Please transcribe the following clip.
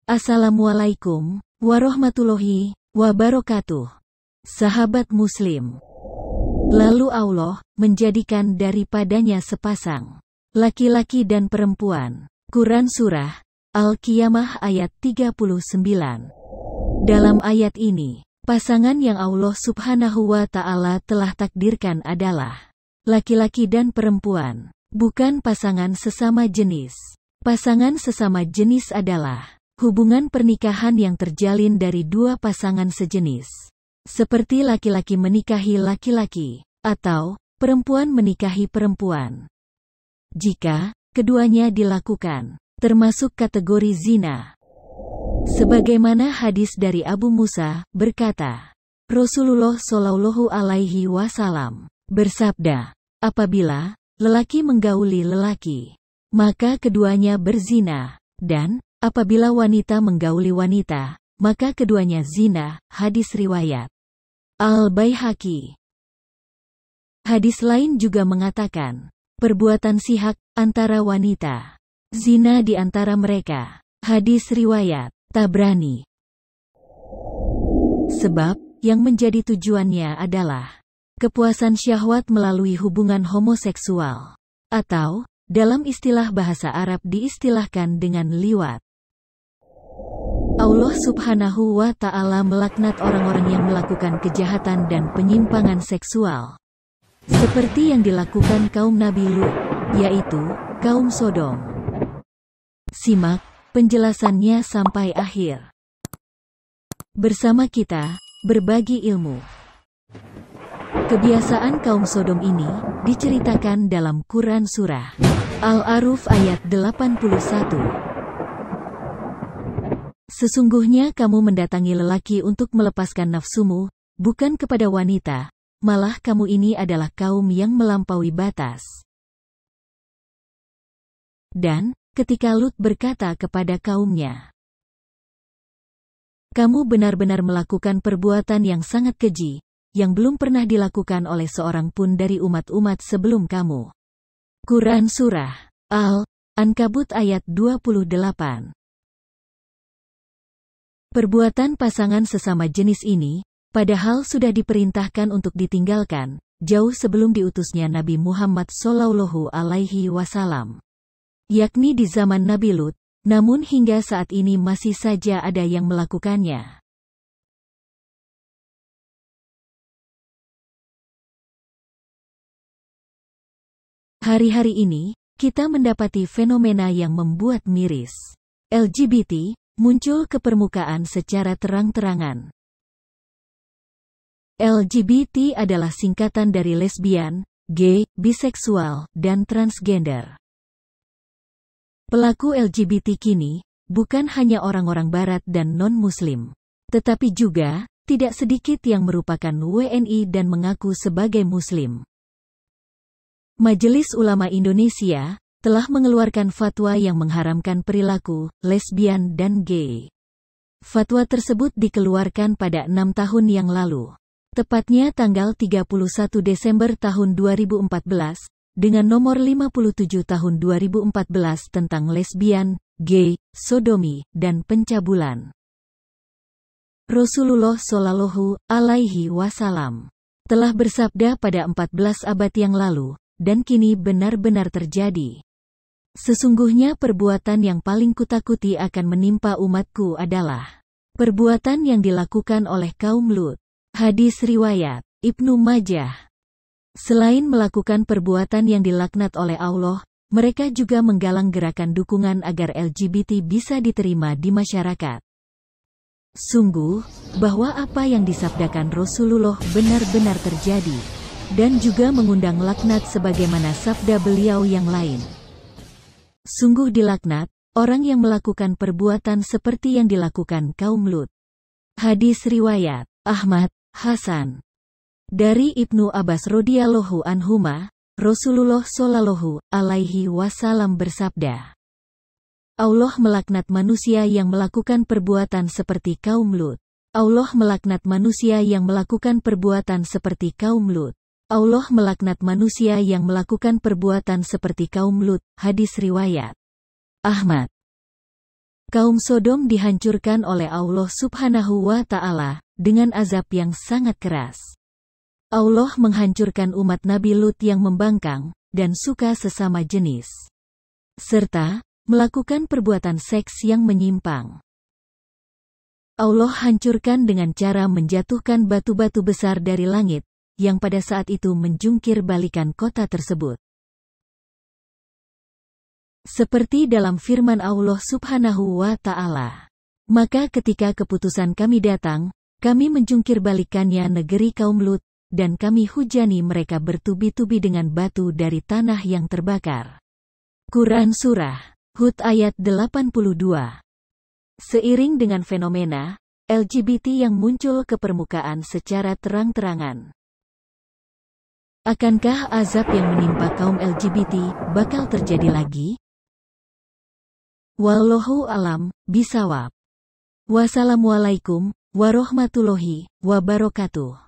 Assalamualaikum warahmatullahi wabarakatuh. Sahabat Muslim. Lalu Allah menjadikan daripadanya sepasang laki-laki dan perempuan. Quran Surah Al-Qiyamah ayat 39. Dalam ayat ini, pasangan yang Allah Subhanahu wa Ta'ala telah takdirkan adalah laki-laki dan perempuan, bukan pasangan sesama jenis. Pasangan sesama jenis adalah hubungan pernikahan yang terjalin dari dua pasangan sejenis, seperti laki-laki menikahi laki-laki, atau perempuan menikahi perempuan. Jika keduanya dilakukan, termasuk kategori zina. Sebagaimana hadis dari Abu Musa, berkata, Rasulullah Shallallahu Alaihi Wasallam bersabda, apabila lelaki menggauli lelaki, maka keduanya berzina, dan apabila wanita menggauli wanita, maka keduanya zina. Hadis riwayat Al-Baihaqi. Hadis lain juga mengatakan, perbuatan sihak antara wanita, zina di antara mereka. Hadis riwayat Tabrani. Sebab yang menjadi tujuannya adalah kepuasan syahwat melalui hubungan homoseksual, atau dalam istilah bahasa Arab diistilahkan dengan liwat. Allah Subhanahu wa Ta'ala melaknat orang-orang yang melakukan kejahatan dan penyimpangan seksual, seperti yang dilakukan kaum Nabi Lut, yaitu kaum Sodom. Simak penjelasannya sampai akhir. Bersama kita berbagi ilmu. Kebiasaan kaum Sodom ini diceritakan dalam Quran Surah Al-A'raf ayat 81. Sesungguhnya kamu mendatangi lelaki untuk melepaskan nafsumu, bukan kepada wanita, malah kamu ini adalah kaum yang melampaui batas. Dan ketika Lut berkata kepada kaumnya, kamu benar-benar melakukan perbuatan yang sangat keji, yang belum pernah dilakukan oleh seorang pun dari umat-umat sebelum kamu. Quran Surah Al-Ankabut ayat 28. Perbuatan pasangan sesama jenis ini, padahal sudah diperintahkan untuk ditinggalkan, jauh sebelum diutusnya Nabi Muhammad Shallallahu Alaihi Wasallam. Yakni di zaman Nabi Lut, namun hingga saat ini masih saja ada yang melakukannya. Hari-hari ini, kita mendapati fenomena yang membuat miris. LGBT muncul ke permukaan secara terang-terangan. LGBT adalah singkatan dari lesbian, gay, biseksual, dan transgender. Pelaku LGBT kini bukan hanya orang-orang barat dan non-muslim, tetapi juga tidak sedikit yang merupakan WNI dan mengaku sebagai muslim. Majelis Ulama Indonesia telah mengeluarkan fatwa yang mengharamkan perilaku lesbian dan gay. Fatwa tersebut dikeluarkan pada 6 tahun yang lalu, tepatnya tanggal 31 Desember tahun 2014, dengan nomor 57 tahun 2014 tentang lesbian, gay, sodomi, dan pencabulan. Rasulullah Shallallahu Alaihi Wasallam telah bersabda pada 14 abad yang lalu, dan kini benar-benar terjadi. Sesungguhnya perbuatan yang paling kutakuti akan menimpa umatku adalah perbuatan yang dilakukan oleh kaum Lut. Hadis riwayat Ibnu Majah. Selain melakukan perbuatan yang dilaknat oleh Allah, mereka juga menggalang gerakan dukungan agar LGBT bisa diterima di masyarakat. Sungguh, bahwa apa yang disabdakan Rasulullah benar-benar terjadi, dan juga mengundang laknat sebagaimana sabda beliau yang lain. Sungguh dilaknat orang yang melakukan perbuatan seperti yang dilakukan kaum Lut. Hadis riwayat Ahmad, Hasan. Dari Ibnu Abbas radhiyallahu anhuma, Rasulullah Shallallahu Alaihi Wasallam bersabda, Allah melaknat manusia yang melakukan perbuatan seperti kaum Lut. Allah melaknat manusia yang melakukan perbuatan seperti kaum Lut. Allah melaknat manusia yang melakukan perbuatan seperti kaum Lut. Hadis riwayat Ahmad. Kaum Sodom dihancurkan oleh Allah Subhanahu wa Ta'ala dengan azab yang sangat keras. Allah menghancurkan umat Nabi Lut yang membangkang dan suka sesama jenis, serta melakukan perbuatan seks yang menyimpang. Allah hancurkan dengan cara menjatuhkan batu-batu besar dari langit, yang pada saat itu menjungkir balikan kota tersebut. Seperti dalam firman Allah Subhanahu wa Ta'ala, "Maka ketika keputusan kami datang, kami menjungkir balikannya negeri kaum Lut, dan kami hujani mereka bertubi-tubi dengan batu dari tanah yang terbakar." Quran Surah Hud ayat 82. Seiring dengan fenomena LGBT yang muncul ke permukaan secara terang-terangan, akankah azab yang menimpa kaum LGBT bakal terjadi lagi? Wallahu alam bisawab. Wassalamualaikum warahmatullahi wabarakatuh.